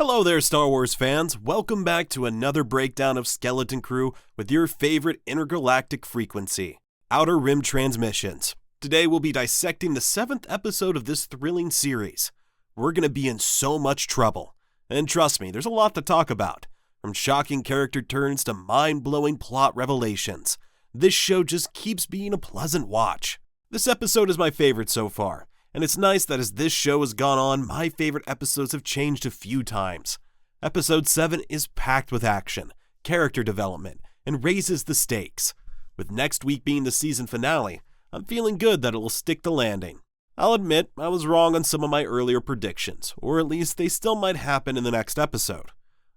Hello there, Star Wars fans. Welcome back to another breakdown of Skeleton Crew with your favorite intergalactic frequency, Outer Rim Transmissions. Today we'll be dissecting the 7th episode of this thrilling series. We're going to be in so much trouble. And trust me, there's a lot to talk about. From shocking character turns to mind-blowing plot revelations. This show just keeps being a pleasant watch. This episode is my favorite so far. And it's nice that as this show has gone on, my favorite episodes have changed a few times. Episode 7 is packed with action, character development, and raises the stakes. With next week being the season finale, I'm feeling good that it will stick the landing. I'll admit I was wrong on some of my earlier predictions, or at least they still might happen in the next episode.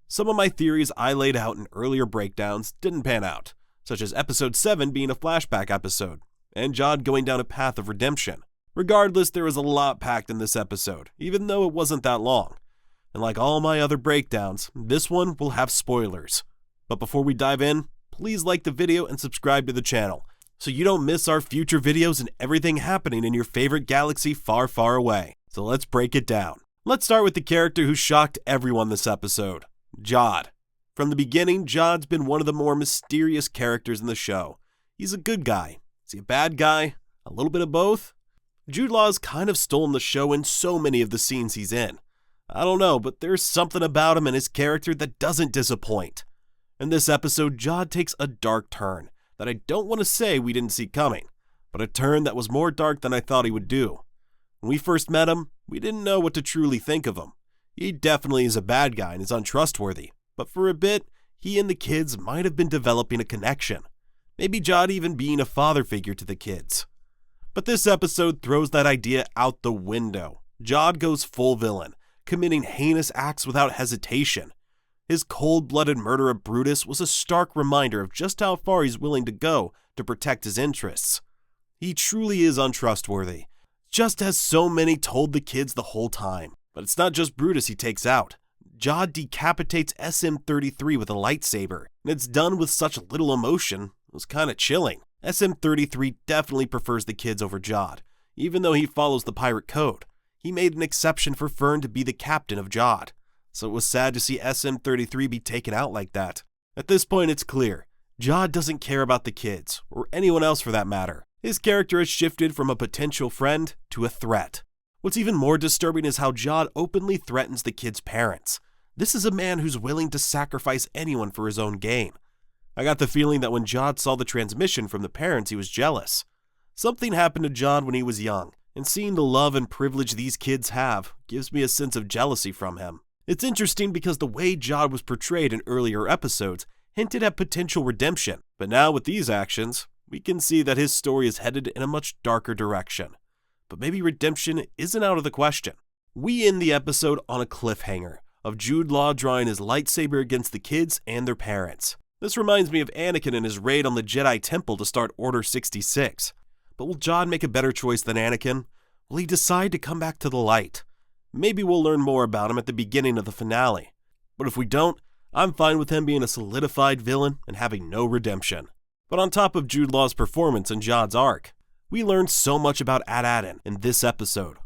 Some of my theories I laid out in earlier breakdowns didn't pan out, such as episode 7 being a flashback episode, and Jude going down a path of redemption. Regardless, there was a lot packed in this episode, even though it wasn't that long. And like all my other breakdowns, this one will have spoilers. But before we dive in, please like the video and subscribe to the channel, so you don't miss our future videos and everything happening in your favorite galaxy far, far away. So let's break it down. Let's start with the character who shocked everyone this episode, Jude. From the beginning, Jude's been one of the more mysterious characters in the show. He's a good guy. Is he a bad guy? A little bit of both? Jude Law has kind of stolen the show in so many of the scenes he's in. I don't know, but there's something about him and his character that doesn't disappoint. In this episode, Jude takes a dark turn that I don't want to say we didn't see coming, but a turn that was more dark than I thought he would do. When we first met him, we didn't know what to truly think of him. He definitely is a bad guy and is untrustworthy, but for a bit, he and the kids might have been developing a connection. Maybe Jude even being a father figure to the kids. But this episode throws that idea out the window. Jude goes full villain, committing heinous acts without hesitation. His cold-blooded murder of Brutus was a stark reminder of just how far he's willing to go to protect his interests. He truly is untrustworthy, just as so many told the kids the whole time. But it's not just Brutus he takes out. Jude decapitates SM-33 with a lightsaber, and it's done with such little emotion, it was kinda chilling. SM-33 definitely prefers the kids over Jude, even though he follows the pirate code. He made an exception for Fern to be the captain of Jude, so it was sad to see SM-33 be taken out like that. At this point it's clear, Jude doesn't care about the kids, or anyone else for that matter. His character has shifted from a potential friend to a threat. What's even more disturbing is how Jude openly threatens the kids' parents. This is a man who's willing to sacrifice anyone for his own gain. I got the feeling that when Jude saw the transmission from the parents, he was jealous. Something happened to Jude when he was young, and seeing the love and privilege these kids have gives me a sense of jealousy from him. It's interesting because the way Jude was portrayed in earlier episodes hinted at potential redemption, but now with these actions, we can see that his story is headed in a much darker direction. But maybe redemption isn't out of the question. We end the episode on a cliffhanger of Jude Law drawing his lightsaber against the kids and their parents. This reminds me of Anakin and his raid on the Jedi Temple to start Order 66. But will Jude make a better choice than Anakin? Will he decide to come back to the light? Maybe we'll learn more about him at the beginning of the finale. But if we don't, I'm fine with him being a solidified villain and having no redemption. But on top of Jude Law's performance and Jude's arc, we learned so much about At Attin in this episode.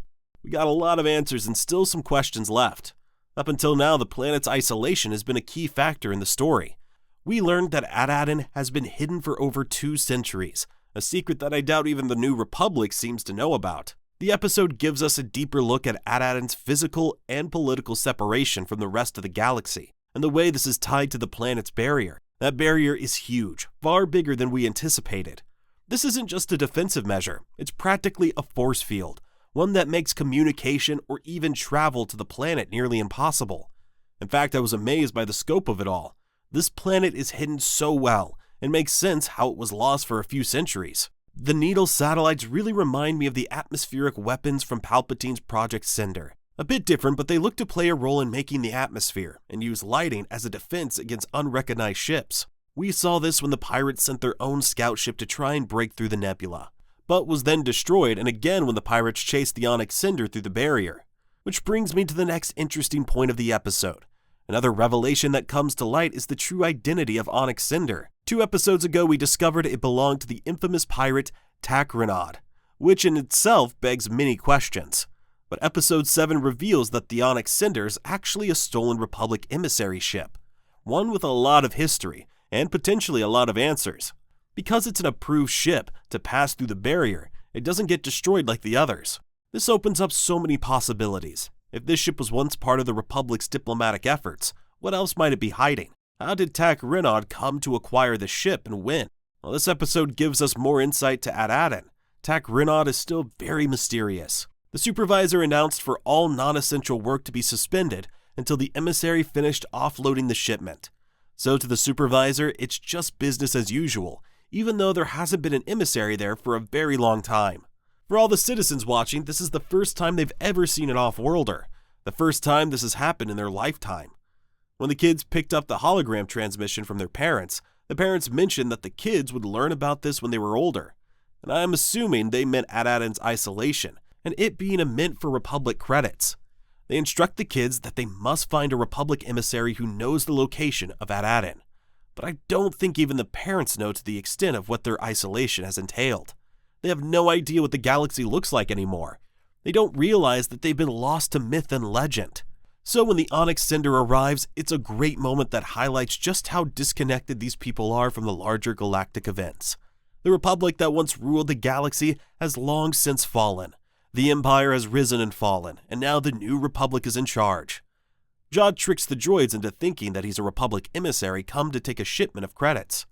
We got a lot of answers and still some questions left. Up until now, the planet's isolation has been a key factor in the story. We learned that At Attin has been hidden for over 2 centuries, a secret that I doubt even the New Republic seems to know about. The episode gives us a deeper look at Attin's physical and political separation from the rest of the galaxy, and the way this is tied to the planet's barrier. That barrier is huge, far bigger than we anticipated. This isn't just a defensive measure, it's practically a force field, one that makes communication or even travel to the planet nearly impossible. In fact, I was amazed by the scope of it all. This planet is hidden so well, and makes sense how it was lost for a few centuries. The Needle satellites really remind me of the atmospheric weapons from Palpatine's Project Cinder. A bit different, but they look to play a role in making the atmosphere, and use lighting as a defense against unrecognized ships. We saw this when the pirates sent their own scout ship to try and break through the nebula, but was then destroyed, and again when the pirates chased the Onyx Cinder through the barrier. Which brings me to the next interesting point of the episode. Another revelation that comes to light is the true identity of Onyx Cinder. 2 episodes ago, we discovered it belonged to the infamous pirate Takranod, which in itself begs many questions. But Episode 7 reveals that the Onyx Cinder is actually a stolen Republic emissary ship, one with a lot of history and potentially a lot of answers. Because it's an approved ship to pass through the barrier, it doesn't get destroyed like the others. This opens up so many possibilities. If this ship was once part of the Republic's diplomatic efforts, what else might it be hiding? How did Tak Renaud come to acquire the ship and win? Well, this episode gives us more insight to At Attin. Tak Renaud is still very mysterious. The supervisor announced for all non-essential work to be suspended until the emissary finished offloading the shipment. So to the supervisor, it's just business as usual, even though there hasn't been an emissary there for a very long time. For all the citizens watching, this is the first time they've ever seen an off-worlder, the first time this has happened in their lifetime. When the kids picked up the hologram transmission from their parents, the parents mentioned that the kids would learn about this when they were older, and I am assuming they meant At Attin's isolation and it being a mint for Republic credits. They instruct the kids that they must find a Republic emissary who knows the location of At Attin, but I don't think even the parents know to the extent of what their isolation has entailed. They have no idea what the galaxy looks like anymore. They don't realize that they've been lost to myth and legend. So when the Onyx Cinder arrives, it's a great moment that highlights just how disconnected these people are from the larger galactic events. The Republic that once ruled the galaxy has long since fallen. The Empire has risen and fallen, and now the new Republic is in charge. Jude tricks the droids into thinking that he's a Republic emissary come to take a shipment of credits.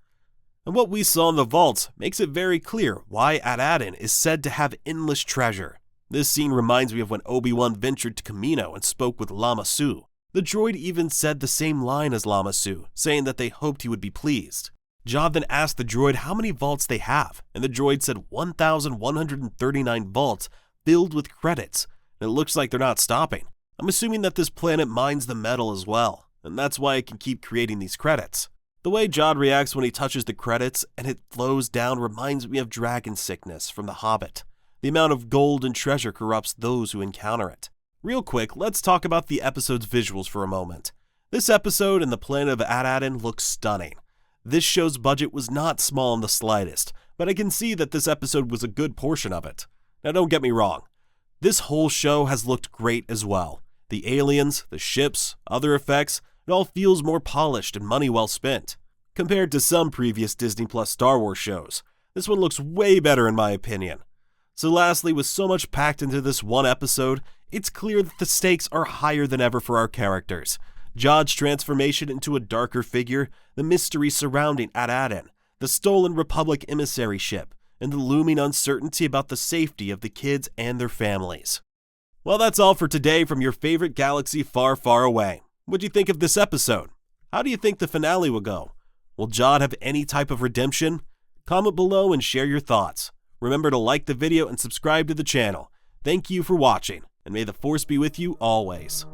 And what we saw in the vaults makes it very clear why At Attin is said to have endless treasure. This scene reminds me of when Obi-Wan ventured to Kamino and spoke with Lama Su. The droid even said the same line as Lama Su, saying that they hoped he would be pleased. Jude then asked the droid how many vaults they have, and the droid said 1,139 vaults filled with credits, and it looks like they're not stopping. I'm assuming that this planet mines the metal as well, and that's why it can keep creating these credits. The way Jude reacts when he touches the credits and it flows down reminds me of dragon sickness from The Hobbit. The amount of gold and treasure corrupts those who encounter it. Real quick, let's talk about the episode's visuals for a moment. This episode and the planet of At Attin look stunning. This show's budget was not small in the slightest, but I can see that this episode was a good portion of it. Now don't get me wrong, this whole show has looked great as well. The aliens, the ships, other effects, it all feels more polished and money well spent. Compared to some previous Disney Plus Star Wars shows, this one looks way better in my opinion. So lastly, with so much packed into this one episode, it's clear that the stakes are higher than ever for our characters. Jude's transformation into a darker figure, the mystery surrounding At Attin, the stolen Republic emissary ship, and the looming uncertainty about the safety of the kids and their families. Well, that's all for today from your favorite galaxy far, far away. What do you think of this episode? How do you think the finale will go? Will Jude have any type of redemption? Comment below and share your thoughts. Remember to like the video and subscribe to the channel. Thank you for watching, and may the Force be with you always.